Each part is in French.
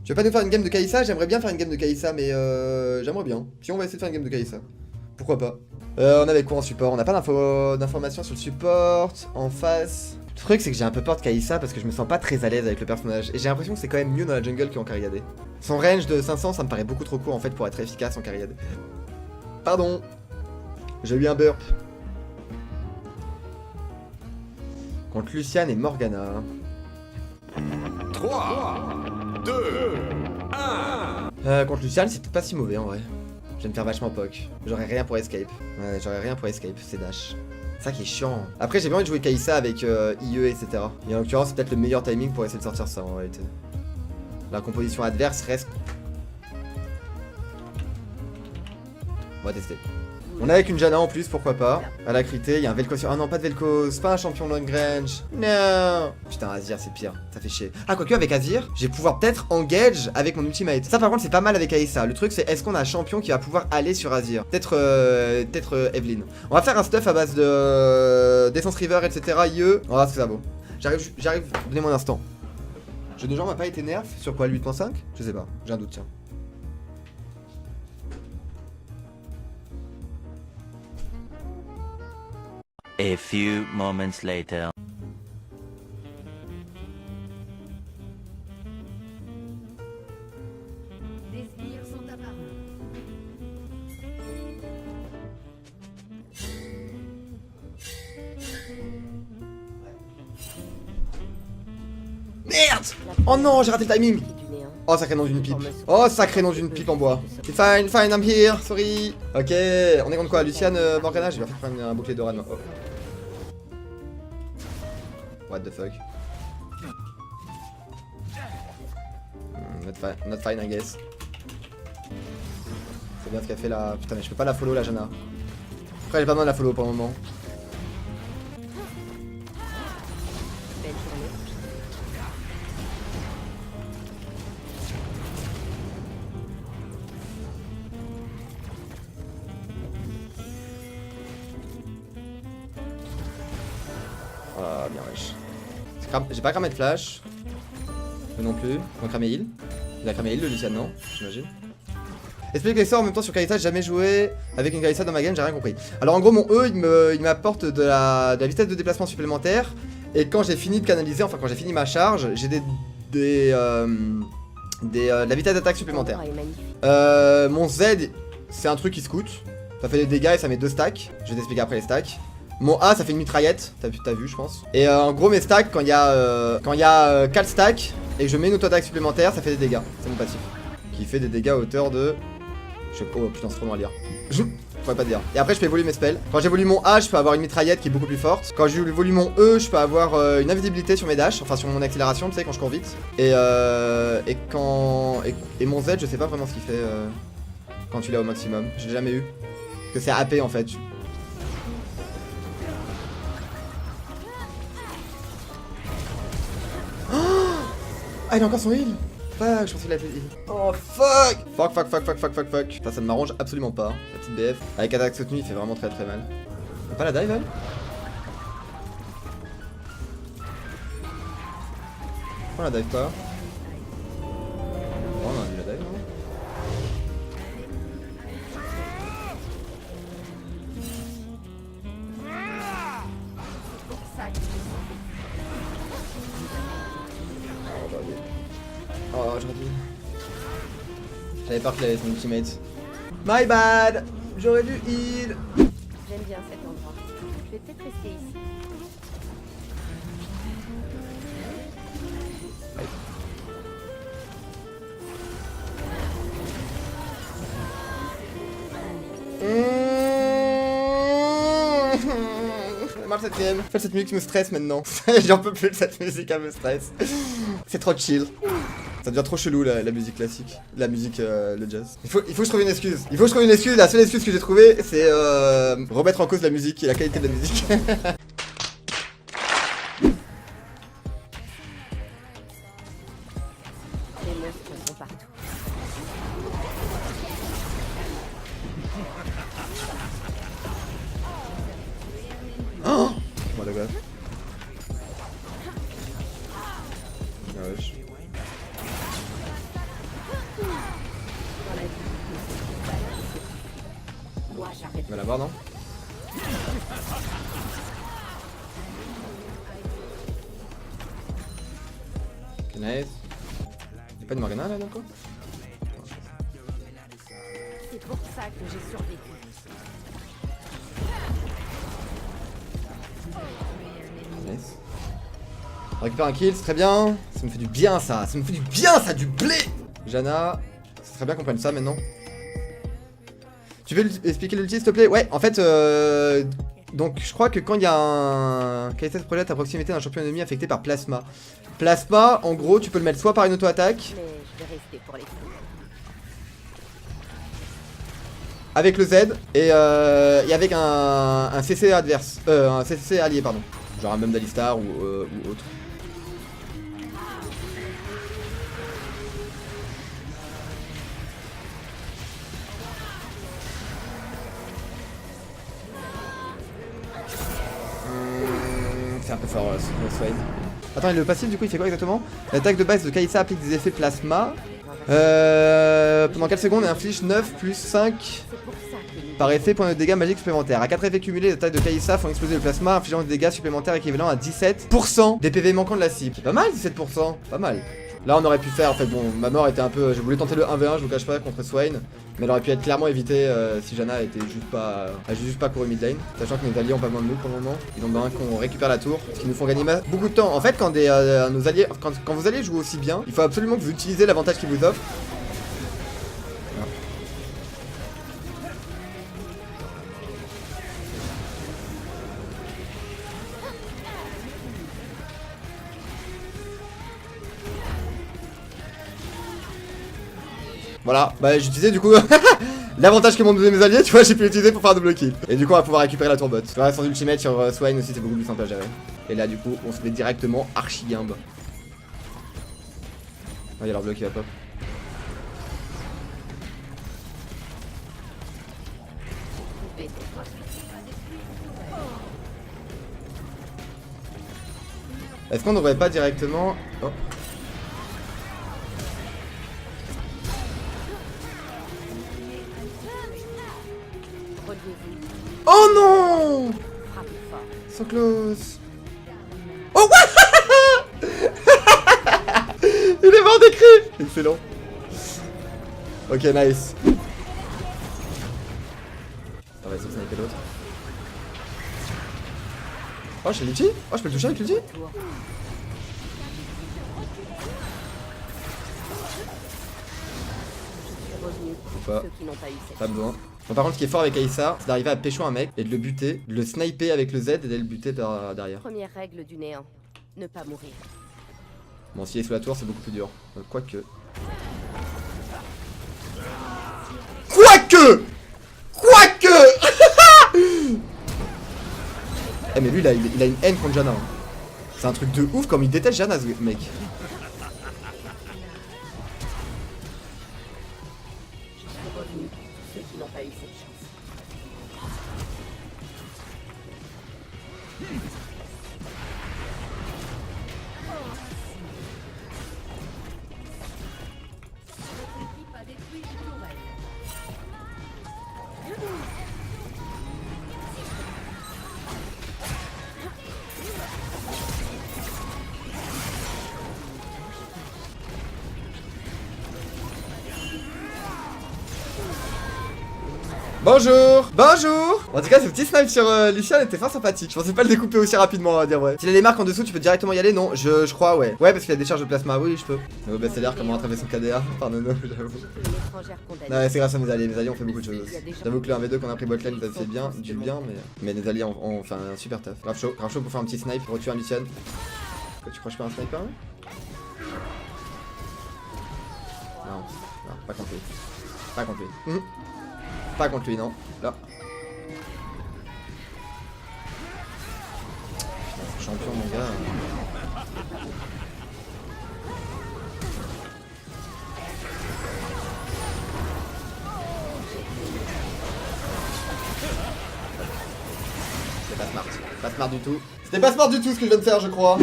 Tu veux pas nous faire une game de Kai'Sa? J'aimerais bien faire une game de Kai'Sa, mais j'aimerais bien. Si on va essayer de faire une game de Kai'Sa. Pourquoi pas? On avait quoi en support? On n'a pas d'informations sur le support. En face. Le truc, c'est que j'ai un peu peur de Kai'Sa parce que je me sens pas très à l'aise avec le personnage. Et j'ai l'impression que c'est quand même mieux dans la jungle qu'en carry AD. Son range de 500, ça me paraît beaucoup trop court en fait pour être efficace en carry AD. Pardon. J'ai eu un burp. Contre Lucian et Morgana. 3, 2, 1. Contre Lucian, c'est peut-être pas si mauvais en vrai. Je vais me faire vachement poke. J'aurais rien pour escape. Ouais, j'aurais rien pour escape, c'est dash. C'est ça qui est chiant. Après, j'ai bien envie de jouer Kai'Sa avec IE, etc. Et en l'occurrence, c'est peut-être le meilleur timing pour essayer de sortir ça en réalité. La composition adverse reste. On va tester. On est avec une Janna en plus, pourquoi pas. À la crité, il y a un Vel'Koz sur... Ah non, pas de Vel'Koz, pas un champion long range. Non. Putain, Azir, c'est pire, ça fait chier. Ah, quoique avec Azir, je vais pouvoir peut-être engage avec mon ultimate. Ça par contre, c'est pas mal avec Kai'Sa. Le truc, c'est est-ce qu'on a un champion qui va pouvoir aller sur Azir? Peut-être Evelyn. On va faire un stuff à base de Essence River, etc. IE. On va voir ce que ça vaut. J'arrive, donnez-moi un instant. Jeu de genre m'a pas été nerf. Sur quoi, le 8.5? Je sais pas, j'ai un doute, tiens. A few moments later. Des sbires sont apparus. Merde! Oh non, j'ai raté le timing! Oh, sacré nom d'une pipe. Oh, sacré nom d'une pipe en bois. C'est fine, fine, I'm here, sorry. Ok, on est contre quoi? Lucian, Morgana? J'ai bien fait prendre un bouclier d'Oran. Oh. What the fuck? Not fine, I guess. C'est bien ce qu'elle fait là. Putain, mais je peux pas la follow, la Janna. Après, j'ai pas besoin de la follow pour le moment. Ah, bien wesh. J'ai pas cramé de flash. Eux non plus. Ils ont cramé heal. Il a cramé heal le Lucian, non? J'imagine. Explique les sorts en même temps sur Kai'Sa, j'ai jamais joué avec une Kai'Sa dans ma game, j'ai rien compris. Alors en gros mon E il m'apporte de la vitesse de déplacement supplémentaire. Et quand j'ai fini de canaliser, enfin quand j'ai fini ma charge, j'ai de la vitesse d'attaque supplémentaire. Mon Z c'est un truc qui scout. Ça fait des dégâts et ça met 2 stacks. Je vais t'expliquer après les stacks. Mon A ça fait une mitraillette, t'as vu je pense. Et en gros mes stacks quand il y a 4 stacks et que je mets une auto-attaque supplémentaire, ça fait des dégâts. C'est mon passif. Qui fait des dégâts à hauteur de... Oh putain c'est trop long à lire. Je pourrais pas te dire. Et après je peux évoluer mes spells. Quand j'évolue mon A je peux avoir une mitraillette qui est beaucoup plus forte. Quand j'évolue mon E je peux avoir une invisibilité sur mes dashs. Enfin sur mon accélération tu sais quand je cours vite. Et mon Z je sais pas vraiment ce qu'il fait quand tu l'as au maximum. Je l'ai jamais eu. Parce que c'est AP en fait. Ah, il a encore son heal. Fuck, je pensais qu'il avait heal. Oh fuck. Fuck. Ça ne m'arrange absolument pas. La petite BF. Avec attaque soutenue, il fait vraiment très mal. T'as pas la dive, elle? Pourquoi on la dive pas? Oh, on a dû la dive, non? Oh, j'aurais dû. J'avais peur qu'il avait son ultimate. My bad. J'aurais dû heal. J'aime bien cet endroit. Je vais peut-être rester ici. Cette game. En fait, cette musique me stresse maintenant. J'en peux plus de cette musique, elle me stresse. C'est trop chill. Ça devient trop chelou la musique classique. La musique, le jazz. Il faut que je trouve une excuse. La seule excuse que j'ai trouvée, c'est remettre en cause la musique et la qualité de la musique. Les monstres sont partout. Oh my god. Ah wesh. Il va l'avoir, non? Ok, nice. Y'a pas de Morgana là, d'accord? C'est pour ça que j'ai survécu. Nice. On récupère un kill, c'est très bien. Ça me fait du bien ça, ça me fait du bien ça, du blé. Jana, ça serait bien qu'on prenne ça maintenant. Tu veux expliquer l'ulti s'il te plaît? Ouais, en fait, donc je crois que quand il y a un Kai'Sa se projette à proximité d'un champion ennemi affecté par Plasma. Plasma, en gros, tu peux le mettre soit par une auto-attaque, Mais je vais rester pour les coups. avec le Z, et avec un CC adverse. Un CC allié, pardon. Genre un même d'Alistar ou autre. C'est un peu fort, Swain. Attends, et le passif du coup il fait quoi exactement? L'attaque de base de Kai'Sa applique des effets plasma. Pendant 4 secondes et inflige 9 plus 5 C'est pour ça que par effet points de dégâts magiques supplémentaires. À 4 effets cumulés, les attaques de Kai'Sa font exploser le plasma, infligeant des dégâts supplémentaires équivalents à 17% des PV manquants de la cible. C'est pas mal 17%, pas mal. Là on aurait pu faire, en fait bon, ma mort était un peu... Je voulais tenter le 1v1, je vous cache pas, contre Swain. Mais elle aurait pu être clairement évitée si Jana était juste pas couru mid lane. Sachant que nos alliés ont pas besoin de nous pour le moment. Ils ont besoin qu'on récupère la tour, ce qui nous font gagner beaucoup de temps. En fait quand nos alliés, quand vos alliés jouent aussi bien, il faut absolument que vous utilisez l'avantage qu'ils vous offrent. Voilà, bah j'utilisais du coup l'avantage que m'ont donné mes alliés, tu vois, j'ai pu l'utiliser pour faire un double kill. Et du coup on va pouvoir récupérer la tour bot. Tu vois, son ultimate sur Swain aussi c'est beaucoup plus simple à gérer. Et là du coup on se met directement archi gimbe. Ah, y'a leur bleu qui va pop. Est-ce qu'on devrait pas directement... Oh. Oh non! frappez fort. So close. Oh ouais. Il est mort des cris. Excellent. Ok, nice. On va essayer de sniper l'autre. Oh, j'ai l'ulti. Oh, je peux le toucher avec l'ulti. Ou pas. Ceux qui n'ont pas eu cette Pas besoin. Bon, par contre, ce qui est fort avec Kai'Sa, c'est d'arriver à pécho un mec et de le buter, de le sniper avec le Z et de le buter derrière. première règle du néant. Ne pas mourir. Bon, s'il est sous la tour, c'est beaucoup plus dur. Quoique. Eh, mais lui, il a une haine contre Jana. Hein. C'est un truc de ouf comme il déteste Jana, ce mec. Ceux qui n'ont pas eu cette chance. Bonjour. Bonjour. En tout cas, ce petit snipe sur Lucian était fort sympathique. Je pensais pas le découper aussi rapidement, on va dire vrai. S'il a les marques en dessous, tu peux directement y aller, non? Je crois, ouais. Ouais, parce qu'il a des charges de plasma, oui, je peux. Oh, bah, c'est l'air comment rattraper son KDA. Pardon, j'avoue. Une étrangère condamnée. Ouais, c'est grâce à mes alliés. Mes alliés ont fait beaucoup de choses. J'avoue que le 1v2 qu'on a pris botlane, ça fait bien, du bien, mais les alliés ont fait un super taf. Grave chaud pour faire un petit snipe pour tuer un Lucian. Tu crois que je fais un sniper là? Non, pas contre lui. Pas contre lui. Pas contre lui, non. Là. Putain, champion, mon gars. C'est pas smart. Pas smart du tout. C'était pas smart du tout ce que je viens de faire, je crois.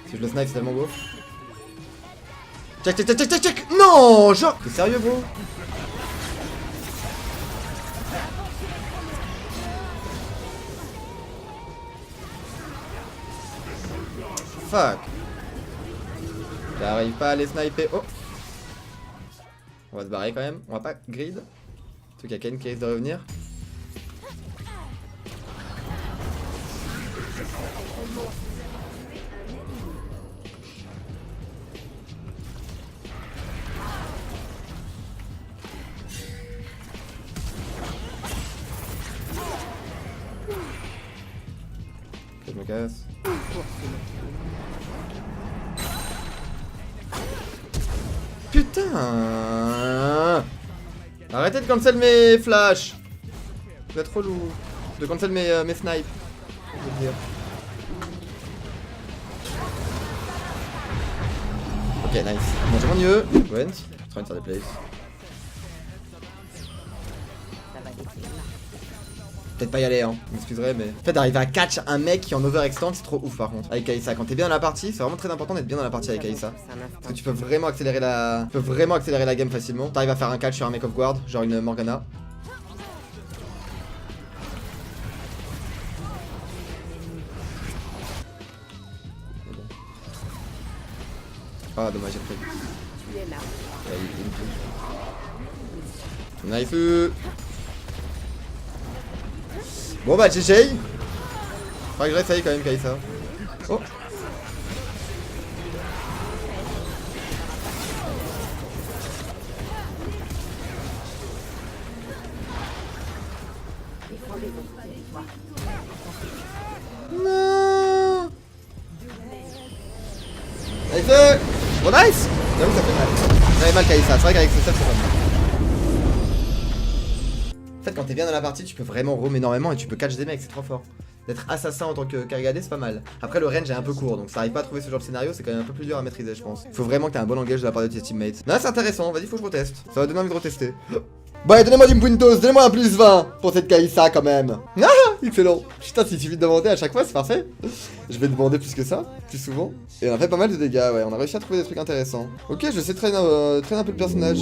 Si je le snipe, c'est tellement beau. Check. Non, genre. T'es sérieux, bro? fuck? J'arrive pas à les sniper. Oh! On va se barrer quand même. On va pas grid. Surtout qu'il y a Ken qui risque de revenir. Je me casse. Putain! Arrêtez de cancel mes flashs! Vous êtes relou. De cancel mes snipes. Je veux dire. Ok, nice. Bon, j'ai mon mieux. Gwent, je suis en train de faire des plays. Ça va laisser là. Peut-être pas y aller, hein. Vous m'excuserez, mais. En fait, d'arriver à catch un mec qui est en overextend, c'est trop ouf par contre. Avec Kai'Sa, quand t'es bien dans la partie, c'est vraiment très important d'être bien dans la partie avec Kai'Sa. C'est un Parce instant. que tu peux vraiment accélérer la game facilement. T'arrives à faire un catch sur un mec of guard, genre une Morgana. Mais bon. Ah dommage, j'ai pris. Tu es là. Knife. Bon bah GG. Faudrait que je réessaye quand même Kai'Sa. Oh. Non. Nice. Bon nice. J'avoue ça fait mal. J'avais mal Kai'Sa, c'est vrai qu'avec ce set c'est pas mal. En fait quand t'es bien dans la partie tu peux vraiment roam énormément et tu peux catch des mecs, c'est trop fort. D'être assassin en tant que Karrigadé c'est pas mal. Après le range est un peu court donc ça arrive pas à trouver ce genre de scénario, c'est quand même un peu plus dur à maîtriser je pense. Faut vraiment que t'aies un bon langage de la part de tes teammates. Non c'est intéressant, vas-y faut que je reteste. Ça va donner envie de retester. Bon allez donnez-moi du Puntos, donnez-moi un plus 20 pour cette Kai'Sa quand même. Ah excellent. Putain s'il suffit de demander à chaque fois c'est parfait. Je vais demander plus que ça, plus souvent. Et on a fait pas mal de dégâts ouais, on a réussi à trouver des trucs intéressants. Ok je sais traîner un peu le personnage.